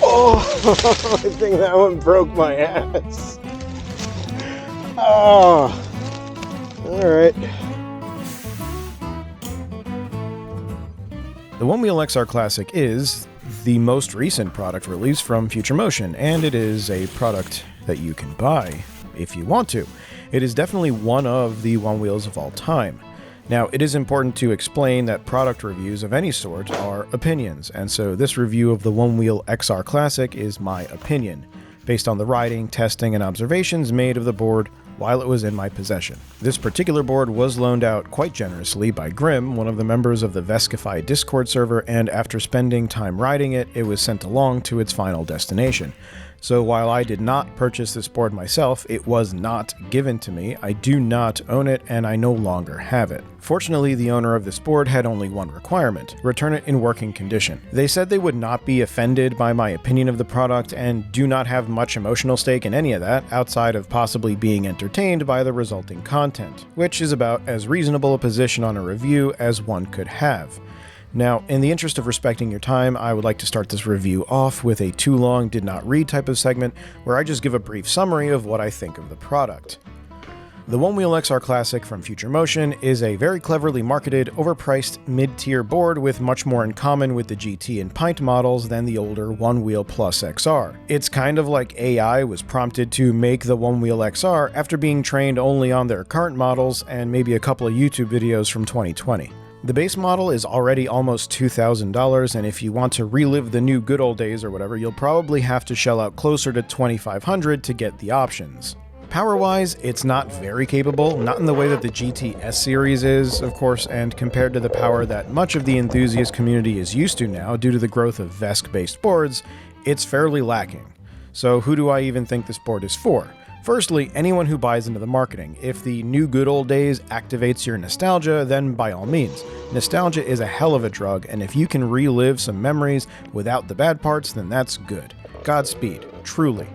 Oh, I think that one broke my ass. Oh, all right. The Onewheel XR Classic is the most recent product release from Future Motion, and it is a product that you can buy if you want to. It is definitely one of the Onewheels of all time. Now, it is important to explain that product reviews of any sort are opinions, and so this review of the Onewheel XR Classic is my opinion, based on the riding, testing, and observations made of the board while it was in my possession. This particular board was loaned out quite generously by Grim, one of the members of the Veskify Discord server, and after spending time riding it, it was sent along to its final destination. So while I did not purchase this board myself, it was not given to me. I do not own it, and I no longer have it. Fortunately, the owner of this board had only one requirement: return it in working condition. They said they would not be offended by my opinion of the product and do not have much emotional stake in any of that, outside of possibly being entertained by the resulting content, which is about as reasonable a position on a review as one could have. Now, in the interest of respecting your time, I would like to start this review off with a too long did not read type of segment where I just give a brief summary of what I think of the product. The Onewheel XR Classic from Future Motion is a very cleverly marketed, overpriced, mid-tier board with much more in common with the GT and Pint models than the older Onewheel Plus XR. It's kind of like AI was prompted to make the Onewheel XR after being trained only on their current models and maybe a couple of YouTube videos from 2020. The base model is already almost $2,000, and if you want to relive the new good old days or whatever, you'll probably have to shell out closer to $2,500 to get the options. Power-wise, it's not very capable, not in the way that the GT S series is, of course, and compared to the power that much of the enthusiast community is used to now due to the growth of Vesk-based boards, it's fairly lacking. So who do I even think this board is for? Firstly, anyone who buys into the marketing. If the new good old days activates your nostalgia, then by all means. Nostalgia is a hell of a drug, and if you can relive some memories without the bad parts, then that's good. Godspeed, truly.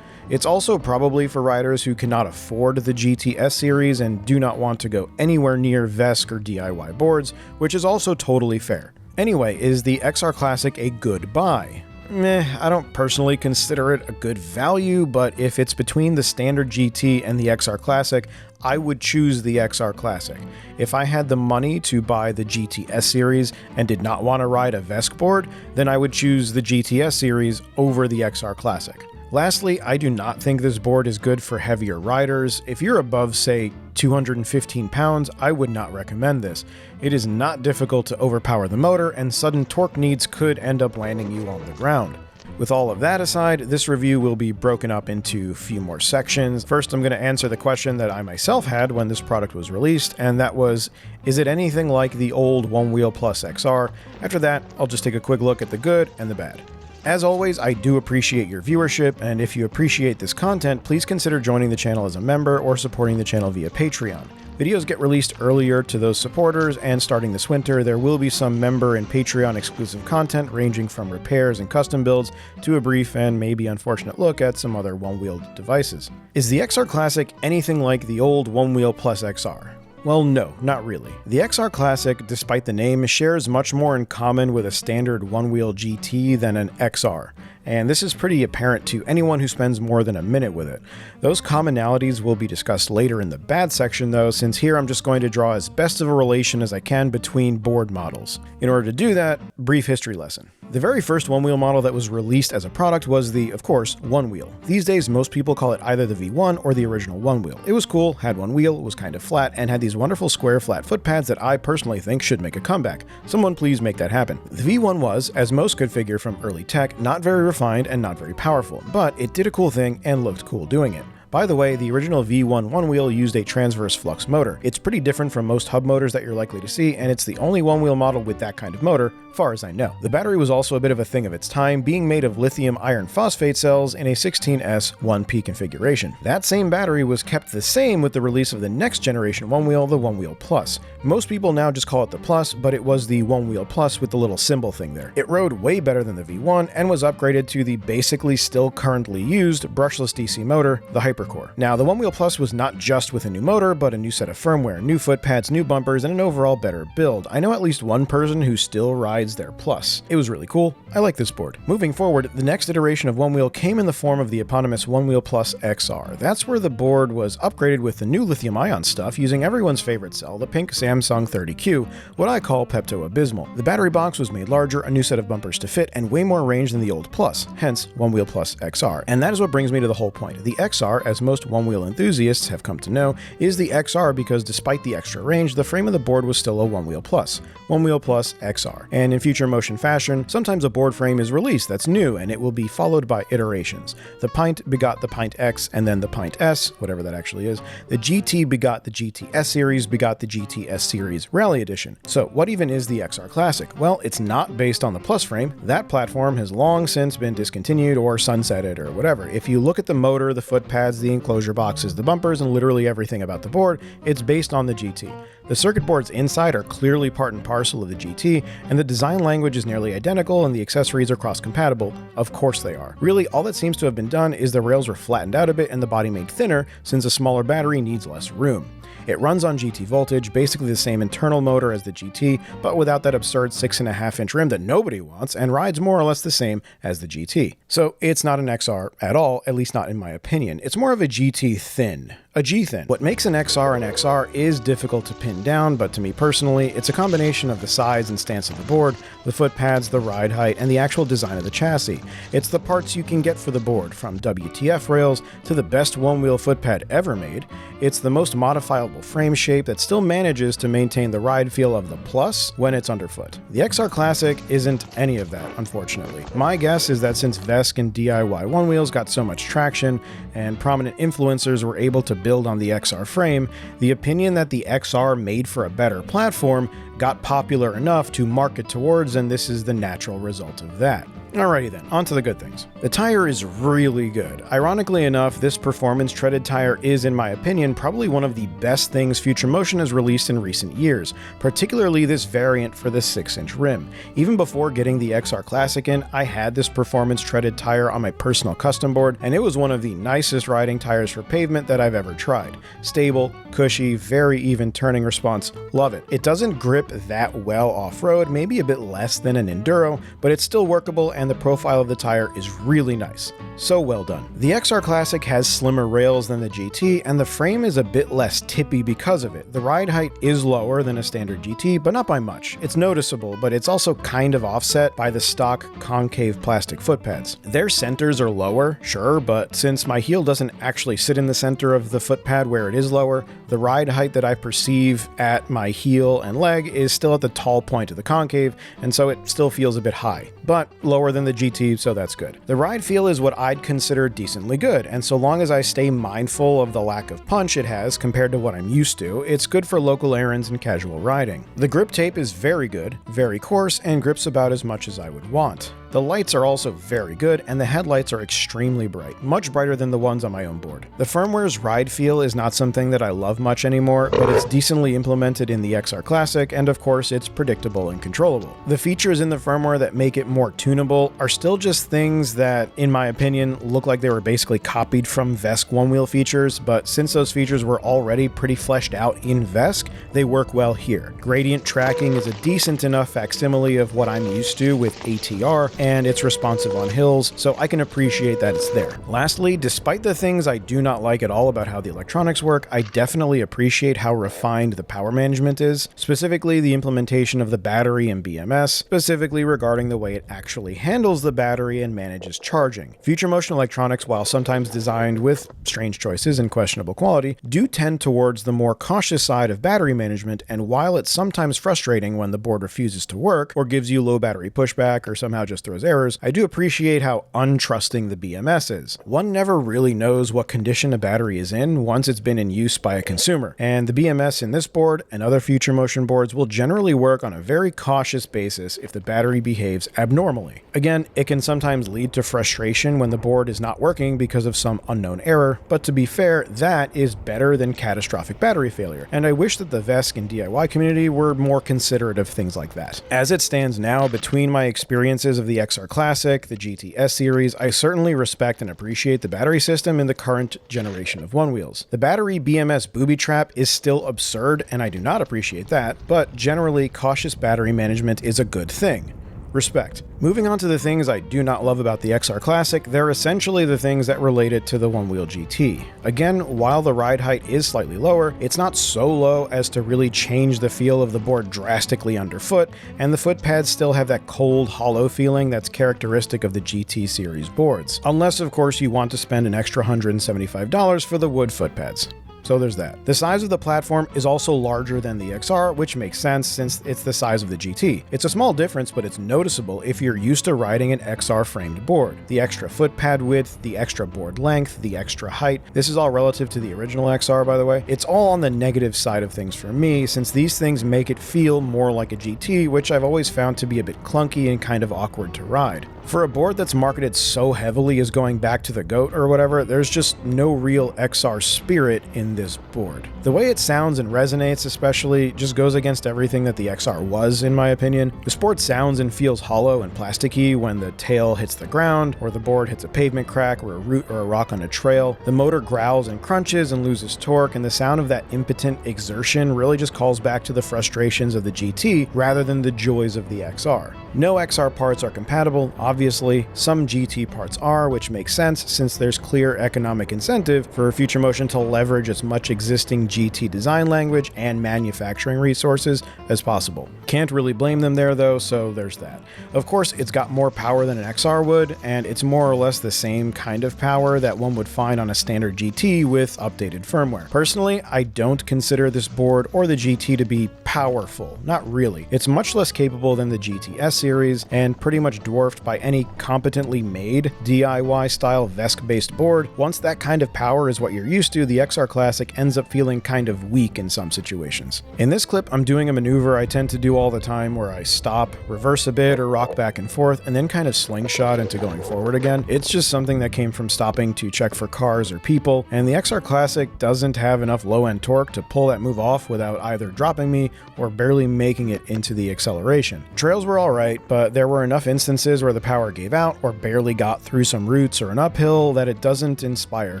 It's also probably for riders who cannot afford the GTS series and do not want to go anywhere near Vesk or DIY boards, which is also totally fair. Anyway, is the XR Classic a good buy? I don't personally consider it a good value, but if it's between the standard GT and the XR Classic, I would choose the XR Classic. If I had the money to buy the GTS series and did not want to ride a Vesk board, then I would choose the GTS series over the XR Classic. Lastly, I do not think this board is good for heavier riders. If you're above, say, 215 pounds, I would not recommend this. It is not difficult to overpower the motor, and sudden torque needs could end up landing you on the ground. With all of that aside, this review will be broken up into a few more sections. First, I'm going to answer the question that I myself had when this product was released, and that was, is it anything like the old Onewheel Plus XR? After that, I'll just take a quick look at the good and the bad. As always, I do appreciate your viewership, and if you appreciate this content, please consider joining the channel as a member or supporting the channel via Patreon. Videos get released earlier to those supporters, and starting this winter, there will be some member and Patreon exclusive content ranging from repairs and custom builds to a brief and maybe unfortunate look at some other one-wheeled devices. Is the XR Classic anything like the old Onewheel Plus XR? Well, no, not really. The XR Classic, despite the name, shares much more in common with a standard Onewheel GT than an XR, and this is pretty apparent to anyone who spends more than a minute with it. Those commonalities will be discussed later in the bad section though, since here I'm just going to draw as best of a relation as I can between board models. In order to do that, brief history lesson. The very first Onewheel model that was released as a product was the, of course, Onewheel. These days, most people call it either the V1 or the original Onewheel. It was cool, had one wheel, was kind of flat, and had these wonderful square flat foot pads that I personally think should make a comeback. Someone please make that happen. The V1 was, as most could figure from early tech, not very refined and not very powerful, but it did a cool thing and looked cool doing it. By the way, the original V1 Onewheel used a transverse flux motor. It's pretty different from most hub motors that you're likely to see, and it's the only Onewheel model with that kind of motor, far as I know. The battery was also a bit of a thing of its time, being made of lithium iron phosphate cells in a 16S 1P configuration. That same battery was kept the same with the release of the next generation Onewheel, the Onewheel Plus. Most people now just call it the Plus, but it was the Onewheel Plus with the little symbol thing there. It rode way better than the V1 and was upgraded to the basically still currently used brushless DC motor, the Hypercore. Now, the Onewheel Plus was not just with a new motor, but a new set of firmware, new foot pads, new bumpers, and an overall better build. I know at least one person who still rides their Plus. It was really cool. I like this board. Moving forward, the next iteration of Onewheel came in the form of the eponymous Onewheel Plus XR. That's where the board was upgraded with the new lithium-ion stuff using everyone's favorite cell, the pink Samsung 30Q, what I call Pepto-Abysmal. The battery box was made larger, a new set of bumpers to fit, and way more range than the old Plus, hence Onewheel Plus XR. And that is what brings me to the whole point. The XR, as most Onewheel enthusiasts have come to know, is the XR because despite the extra range, the frame of the board was still a Onewheel Plus. Onewheel Plus XR. And in future motion fashion, sometimes a board frame is released that's new and it will be followed by iterations. The Pint begot the Pint X and then the Pint S, whatever that actually is. The GT begot the GTS series begot the GTS series Rally Edition. So what even is the XR Classic? Well, it's not based on the Plus frame. That platform has long since been discontinued or sunsetted or whatever. If you look at the motor, the foot pads, the enclosure boxes, the bumpers, and literally everything about the board, it's based on the GT. The circuit boards inside are clearly part and parcel of the GT, and the design language is nearly identical and the accessories are cross-compatible. Of course they are. Really, all that seems to have been done is the rails were flattened out a bit and the body made thinner, since a smaller battery needs less room. It runs on GT voltage, basically the same internal motor as the GT, but without that absurd 6.5-inch rim that nobody wants, and rides more or less the same as the GT. So it's not an XR at all, at least not in my opinion. It's more of a GT thin. A G-thin. What makes an XR is difficult to pin down, but to me personally, it's a combination of the size and stance of the board, the foot pads, the ride height, and the actual design of the chassis. It's the parts you can get for the board, from WTF rails to the best one-wheel foot pad ever made. It's the most modifiable frame shape that still manages to maintain the ride feel of the Plus when it's underfoot. The XR Classic isn't any of that, unfortunately. My guess is that since VESC and DIY Onewheels got so much traction, and prominent influencers were able to build on the XR frame, the opinion that the XR made for a better platform got popular enough to market towards, and this is the natural result of that. Alrighty then, on to the good things. The tire is really good. Ironically enough, this performance treaded tire is, in my opinion, probably one of the best things Future Motion has released in recent years, particularly this variant for the 6-inch rim. Even before getting the XR Classic in, I had this performance treaded tire on my personal custom board, and it was one of the nicest riding tires for pavement that I've ever tried. Stable, cushy, very even turning response, love it. It doesn't grip that well off-road, maybe a bit less than an Enduro, but it's still workable and the profile of the tire is really nice. So well done. The XR Classic has slimmer rails than the GT, and the frame is a bit less tippy because of it. The ride height is lower than a standard GT, but not by much. It's noticeable, but it's also kind of offset by the stock concave plastic foot pads. Their centers are lower, sure, but since my heel doesn't actually sit in the center of the foot pad where it is lower, the ride height that I perceive at my heel and leg is still at the tall point of the concave, and so it still feels a bit high, but lower than the GT, so that's good. The ride feel is what I'd consider decently good, and so long as I stay mindful of the lack of punch it has compared to what I'm used to, it's good for local errands and casual riding. The grip tape is very good, very coarse, and grips about as much as I would want. The lights are also very good, and the headlights are extremely bright, much brighter than the ones on my own board. The firmware's ride feel is not something that I love much anymore, but it's decently implemented in the XR Classic, and of course it's predictable and controllable. The features in the firmware that make it more tunable are still just things that, in my opinion, look like they were basically copied from VESC one-wheel features, but since those features were already pretty fleshed out in VESC, they work well here. Gradient tracking is a decent enough facsimile of what I'm used to with ATR, and it's responsive on hills, so I can appreciate that it's there. Lastly, despite the things I do not like at all about how the electronics work, I definitely appreciate how refined the power management is, specifically the implementation of the battery and BMS, specifically regarding the way it actually handles the battery and manages charging. Future Motion electronics, while sometimes designed with strange choices and questionable quality, do tend towards the more cautious side of battery management, and while it's sometimes frustrating when the board refuses to work, or gives you low battery pushback, or somehow just throws errors, I do appreciate how untrusting the BMS is. One never really knows what condition a battery is in once it's been in use by a consumer, and the BMS in this board and other Future Motion boards will generally work on a very cautious basis if the battery behaves abnormally. Again, it can sometimes lead to frustration when the board is not working because of some unknown error, but to be fair, that is better than catastrophic battery failure, and I wish that the VESC and DIY community were more considerate of things like that. As it stands now, between my experiences of the XR Classic, the GT-S series, I certainly respect and appreciate the battery system in the current generation of Onewheels. The battery BMS booby trap is still absurd, and I do not appreciate that, but generally, cautious battery management is a good thing. Respect. Moving on to the things I do not love about the XR Classic, they're essentially the things that relate it to the Onewheel GT. Again, while the ride height is slightly lower, it's not so low as to really change the feel of the board drastically underfoot, and the foot pads still have that cold, hollow feeling that's characteristic of the GT series boards. Unless, of course, you want to spend an extra $175 for the wood foot pads. So there's that. The size of the platform is also larger than the XR, which makes sense since it's the size of the GT. It's a small difference, but it's noticeable if you're used to riding an XR framed board. The extra foot pad width, the extra board length, the extra height. This is all relative to the original XR, by the way. It's all on the negative side of things for me, since these things make it feel more like a GT, which I've always found to be a bit clunky and kind of awkward to ride. For a board that's marketed so heavily as going back to the GOAT or whatever, there's just no real XR spirit in this board. The way it sounds and resonates especially just goes against everything that the XR was, in my opinion. The sport sounds and feels hollow and plasticky when the tail hits the ground, or the board hits a pavement crack or a root or a rock on a trail. The motor growls and crunches and loses torque, and the sound of that impotent exertion really just calls back to the frustrations of the GT rather than the joys of the XR. No XR parts are compatible, obviously. Some GT parts are, which makes sense since there's clear economic incentive for Future Motion to leverage as much existing GT design language and manufacturing resources as possible. Can't really blame them there though, so there's that. Of course, it's got more power than an XR would, and it's more or less the same kind of power that one would find on a standard GT with updated firmware. Personally, I don't consider this board or the GT to be powerful, not really. It's much less capable than the GT-S series, and pretty much dwarfed by any competently made DIY style VESC based board. Once that kind of power is what you're used to, the XR Classic ends up feeling kind of weak in some situations. In this clip, I'm doing a maneuver I tend to do all the time where I stop, reverse a bit, or rock back and forth, and then kind of slingshot into going forward again. It's just something that came from stopping to check for cars or people, and the XR Classic doesn't have enough low-end torque to pull that move off without either dropping me or barely making it into the acceleration. Trails were alright, but there were enough instances where the power gave out or barely got through some roots or an uphill that it doesn't inspire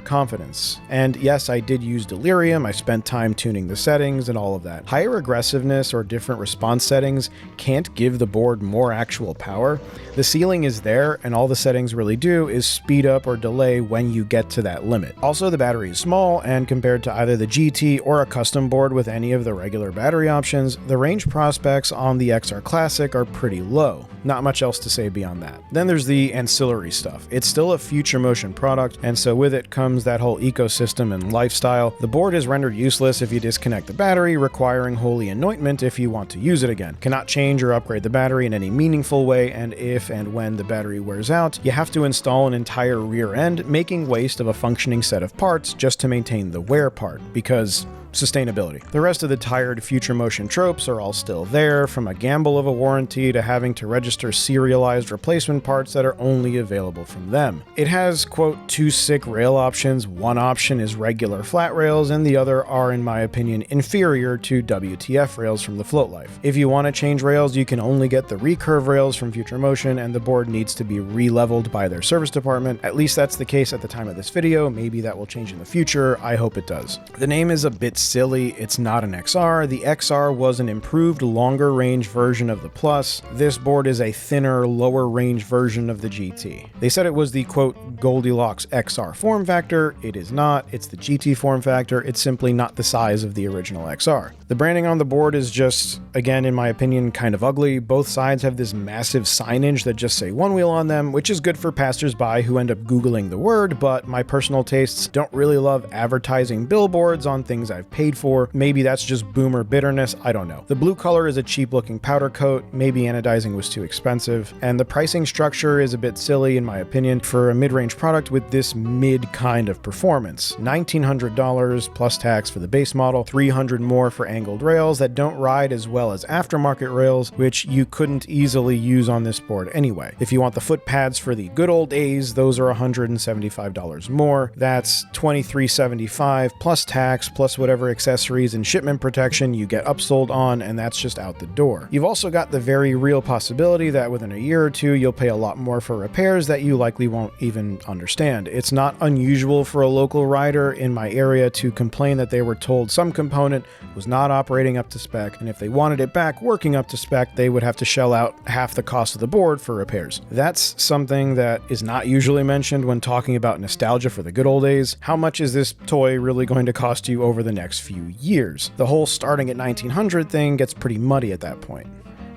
confidence. And yes, I did use delirium, I spent time tuning the settings and all of that. Higher aggressiveness or different response settings can't give the board more actual power. The ceiling is there, and all the settings really do is speed up or delay when you get to that limit. Also, the battery is small, and compared to either the GT or a custom board with any of the regular battery options, the range prospects on the XR Classic are pretty low. Not much else to say beyond that. Then there's the ancillary stuff. It's still a Future Motion product, and so with it comes that whole ecosystem and lifestyle. The board is rendered useless if you disconnect the battery, requiring holy anointment if you want to use it again. Cannot change or upgrade the battery in any meaningful way, and if and when the battery wears out, you have to install an entire rear end, making waste of a functioning set of parts just to maintain the wear part, because sustainability. The rest of the tired Future Motion tropes are all still there, from a gamble of a warranty to having to register serialized replacement parts that are only available from them. It has, quote, 2 sick rail options. One option is regular flat rails, and the other are, in my opinion, inferior to WTF rails from the Float Life. If you want to change rails, you can only get the recurve rails from Future Motion, and the board needs to be re-leveled by their service department. At least that's the case at the time of this video. Maybe that will change in the future. I hope it does. The name is a bit silly. It's not an XR. The XR was an improved, longer range version of the Plus. This board is a thinner, lower range version of the GT. They said it was the, quote, Goldilocks XR form factor. It is not. It's the GT form factor. It's simply not the size of the original XR. The branding on the board is just, again, in my opinion, kind of ugly. Both sides have this massive signage that just say Onewheel on them, which is good for passersby who end up Googling the word, but my personal tastes don't really love advertising billboards on things I've I've paid for. Maybe that's just boomer bitterness, I don't know. The blue color is a cheap looking powder coat, maybe anodizing was too expensive, and the pricing structure is a bit silly in my opinion for a mid-range product with this mid kind of performance. $1,900 plus tax for the base model, $300 more for angled rails that don't ride as well as aftermarket rails, which you couldn't easily use on this board anyway. If you want the foot pads for the good old days, those are $175 more. That's $2,375 plus tax, plus whatever accessories and shipment protection you get upsold on, and that's just out the door. You've also got the very real possibility that within a year or two, you'll pay a lot more for repairs that you likely won't even understand. It's not unusual for a local rider in my area to complain that they were told some component was not operating up to spec, and if they wanted it back working up to spec, they would have to shell out half the cost of the board for repairs. That's something that is not usually mentioned when talking about nostalgia for the good old days. How much is this toy really going to cost you over the next few years? The whole starting at 1900 thing gets pretty muddy at that point.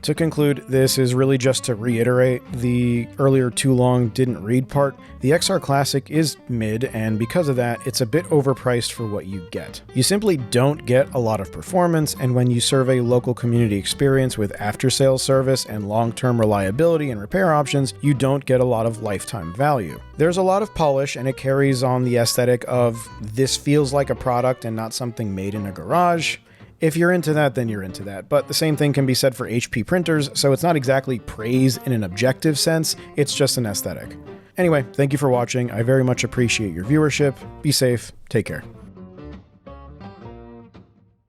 To conclude, this is really just to reiterate the earlier too long didn't read part. The XR Classic is mid, and because of that, it's a bit overpriced for what you get. You simply don't get a lot of performance, and when you survey local community experience with after-sales service and long-term reliability and repair options, you don't get a lot of lifetime value. There's a lot of polish, and it carries on the aesthetic of this feels like a product and not something made in a garage. If you're into that, then you're into that. But the same thing can be said for HP printers, so it's not exactly praise in an objective sense, it's just an aesthetic. Anyway, thank you for watching. I very much appreciate your viewership. Be safe. Take care.